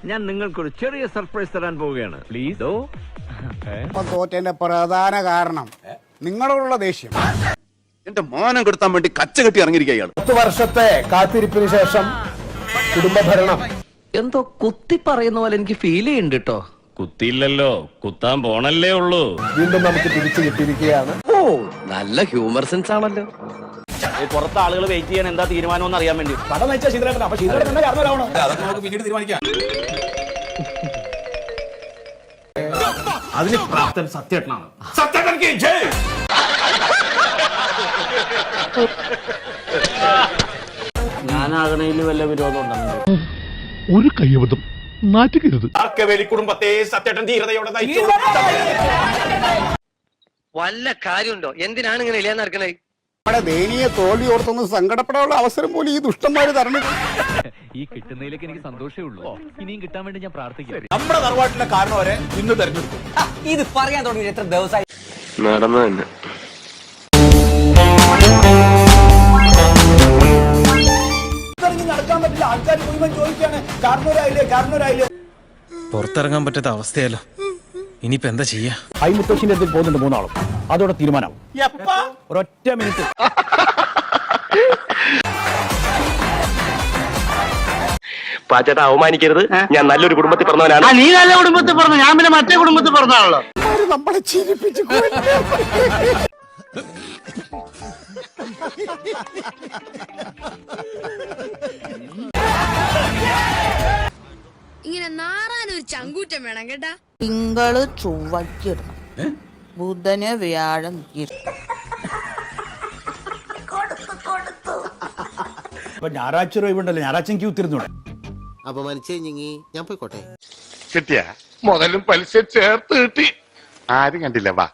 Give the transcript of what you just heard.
ഞാൻ നിങ്ങൾക്കൊരു ചെറിയ സർപ്രൈസ് തരാൻ പോവുകയാണ്. പ്ലീസ്. തോറ്റേന്റെ പ്രധാന കാരണം നിങ്ങളോടുള്ള ദേഷ്യം. എന്റെ മാനം കെടുത്താൻ വേണ്ടി കച്ച കെട്ടി ഇറങ്ങിയിരിക്കുകയാണ്. 10 വർഷത്തെ കാത്തിരിപ്പിന് ശേഷം കുടുംബഭരണം എന്തോ കുത്തി പറയുന്ന പോലെ എനിക്ക് ഫീൽ ചെയ്യുന്നുണ്ട് കേട്ടോ. കുത്തിയില്ലല്ലോ, കുത്താൻ പോണല്ലേ ഉള്ളൂ. വീണ്ടും നമുക്ക് തിരിച്ചു കിട്ടിയിരിക്കുകയാണ്. ഓ, നല്ല ഹ്യൂമർ സെൻസ് ആണല്ലോ. പുറത്ത് ആളുകൾ വെയിറ്റ് ചെയ്യാൻ എന്താ തീരുമാനം അറിയാൻ വേണ്ടി പടം നയിച്ച ശീതളേട്ടൻ. അപ്പൊ ശീതളേട്ടൻ തന്നെ കാരണവരാവണം. അതൊക്കെ നമുക്ക് പിന്നീട് തീരുമാനിക്കാം. അതിന് പ്രാപ്തൻ സത്യേട്ടനാണ്. സത്യേട്ടൻ ജയ്. ഞാനാകണയിൽ വല്ല വിരോധം ഉണ്ടെന്ന് ഒരു കയ്യബദ്ധം നാറ്റുകരുത്. ആർക്കവേലി കുടുംബത്തെ സത്യേട്ടൻ ധീരതയോടെ നയിച്ചു. വല്ല കാര്യമുണ്ടോ? എന്തിനാണ് ഇങ്ങനെ ഇല്ലാന്ന് നടക്കണേ? നമ്മുടെ ദയനീയ തോൽവി ഓർത്തൊന്ന് സങ്കടപ്പെടാനുള്ള അവസരം പോലും ഈ ദുഷ്ടന്മാര് തരണം. ഈ കിട്ടുന്നതിലേക്ക് എനിക്ക് സന്തോഷമേ ഉള്ളൂ. ഇനിയും കിട്ടാൻ വേണ്ടി ഞാൻ പ്രാർത്ഥിക്കാം. നമ്മുടെ തറവാട്ടിലെ കാരണം വരെ ഇന്ന് തെരഞ്ഞെടുക്കും. ഇത് പറയാൻ തുടങ്ങി എത്ര ദിവസമായി നടന്നു തന്നെ. നടക്കാൻ പറ്റില്ല. ആൾക്കാർ മുഴുവൻ ചോദിക്കാണ് കാരണവരായില്ലേ. പുറത്തിറങ്ങാൻ പറ്റാത്ത അവസ്ഥയല്ലോ. ഇനിയിപ്പോ എന്താ ചെയ്യാ? മുത്തശ്ശിന്റെ അടുത്ത് പോകുന്നുണ്ട് 3 ആളും. അതോടെ തീരുമാനമാവും. ഒരൊറ്റ മിനിറ്റ്. പാച്ചേട്ടാ അവമാനിക്കരുത്. ഞാൻ നല്ലൊരു കുടുംബത്തിൽ പറഞ്ഞവനാണ്. നീ നല്ല കുടുംബത്തിൽ പറഞ്ഞു, ഞാൻ പിന്നെ മറ്റേ കുടുംബത്തിൽ പറഞ്ഞാണല്ലോ. നമ്മളെ ചിരിപ്പിച്ചു. ഇങ്ങനെ നാറാനൊരു ചങ്കൂറ്റം വേണം കേട്ടാ. തിങ്കള് ചൊവ്വയ്ക്കിടണം, ബുധന് വ്യാഴം ഞായറാഴ്ച ഒഴിവുണ്ടല്ലോ. ഞായറാഴ്ച എനിക്ക് ഉത്തിരുന്നൂടെ. അപമാനിച്ചേ ഞാൻ പോയിക്കോട്ടെ. കിട്ടിയ മുതലും പലിശ ചേർത്ത് കിട്ടി. ആരും കണ്ടില്ല വാ.